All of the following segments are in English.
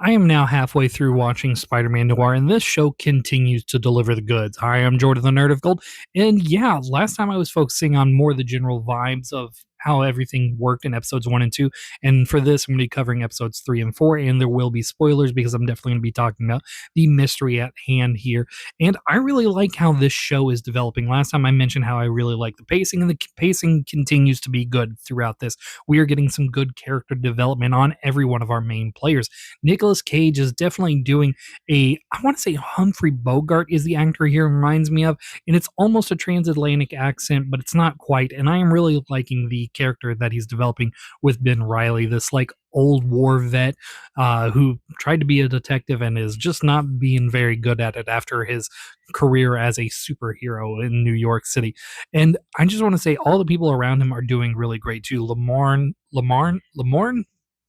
I am now halfway through watching Spider-Man Noir, and this show continues to deliver the goods. Hi, I'm Jordan, the Nerd of Gold, and yeah, last time I was focusing on more the general vibes of how everything worked in episodes 1 and 2, and for this, I'm going to be covering episodes 3 and 4, and there will be spoilers because I'm definitely going to be talking about the mystery at hand here. And I really like how this show is developing. Last time I mentioned how I really like the pacing, and the pacing continues to be good throughout this. We are getting some good character development on every one of our main players. Nicolas Cage is definitely doing I want to say Humphrey Bogart is the actor here, reminds me of, and it's almost a transatlantic accent, but it's not quite. And I am really liking the character that he's developing with Ben Riley, this like old war vet who tried to be a detective and is just not being very good at it after his career as a superhero in New York City. And I just want to say all the people around him are doing really great too. Lamorne,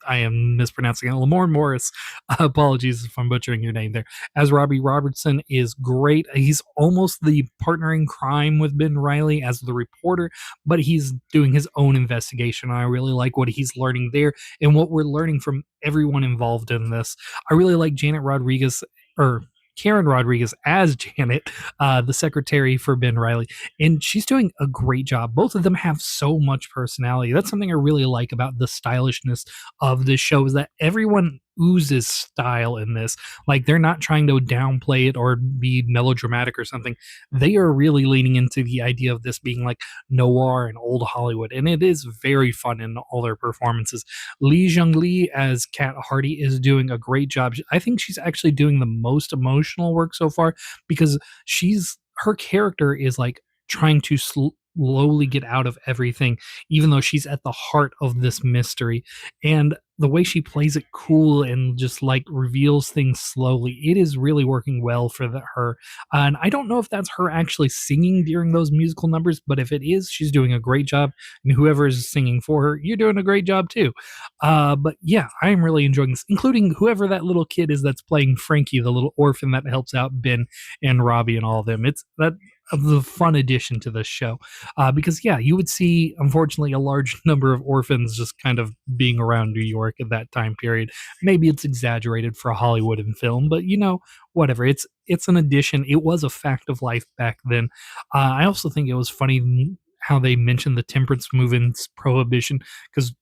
I am mispronouncing it. Lamorne Morris. Apologies if I'm butchering your name there. As Robbie Robertson is great. He's almost the partner in crime with Ben Riley as the reporter, but he's doing his own investigation. I really like what he's learning there and what we're learning from everyone involved in this. I really like Janet Rodriguez or Karen Rodriguez as Janet, the secretary for Ben Riley, and she's doing a great job. Both of them have so much personality. That's something I really like about the stylishness of this show is that everyone oozes style in this. Like they're not trying to downplay it or be melodramatic or something. They are really leaning into the idea of this being like noir and old Hollywood, and it is very fun in all their performances. Lee Jung Lee as Kat Hardy is doing a great job. I think she's actually doing the most emotional work so far because her character is like trying to slowly get out of everything, even though she's at the heart of this mystery. And the way she plays it cool and just like reveals things slowly, it is really working well for her. And I don't know if that's her actually singing during those musical numbers, but if it is, she's doing a great job. And whoever is singing for her, you're doing a great job too. But yeah, I am really enjoying this, including whoever that little kid is that's playing Frankie, the little orphan that helps out Ben and Robbie and all of them. It's that the fun addition to this show because yeah, you would see unfortunately a large number of orphans just kind of being around New York at that time period. Maybe it's exaggerated for Hollywood and film, but whatever. It's an addition. It was a fact of life back then. I also think it was funny how they mentioned the temperance movement's prohibition because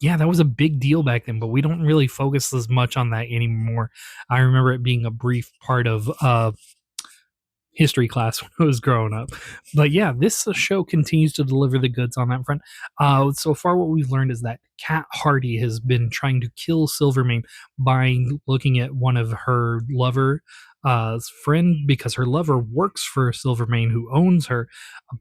yeah, that was a big deal back then, but we don't really focus as much on that anymore. I remember it being a brief part of history class when I was growing up. But yeah, this show continues to deliver the goods on that front. So far, what we've learned is that Kat Hardy has been trying to kill Silvermane by looking at one of her lover friend because her lover works for Silvermane who owns her,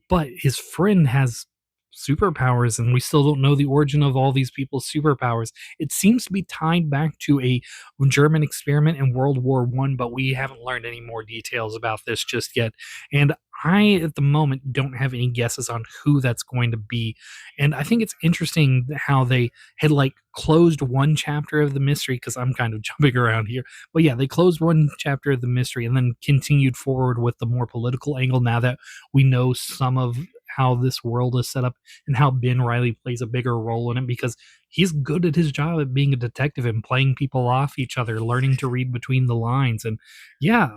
but his friend has superpowers and we still don't know the origin of all these people's superpowers. It seems to be tied back to a German experiment in World War I, but we haven't learned any more details about this just yet. And I, at the moment, don't have any guesses on who that's going to be. And I think it's interesting how they had like closed one chapter of the mystery because I'm kind of jumping around here. But yeah, they closed one chapter of the mystery and then continued forward with the more political angle now that we know some of how this world is set up and how Ben Riley plays a bigger role in it because he's good at his job at being a detective and playing people off each other, learning to read between the lines. And yeah,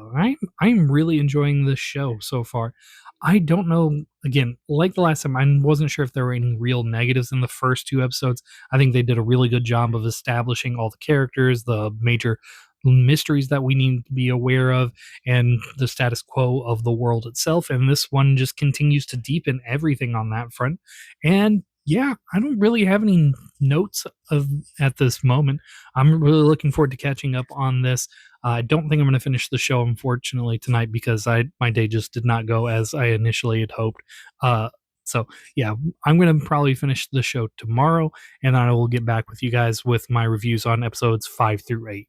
I'm really enjoying this show so far. I don't know, again, like the last time, I wasn't sure if there were any real negatives in the first two episodes. I think they did a really good job of establishing all the characters, the major mysteries that we need to be aware of, and the status quo of the world itself. And this one just continues to deepen everything on that front. And yeah, I don't really have any notes of at this moment. I'm really looking forward to catching up on this. I don't think I'm going to finish the show, unfortunately, tonight because my day just did not go as I initially had hoped. So yeah, I'm going to probably finish the show tomorrow, and I will get back with you guys with my reviews on episodes 5 through 8.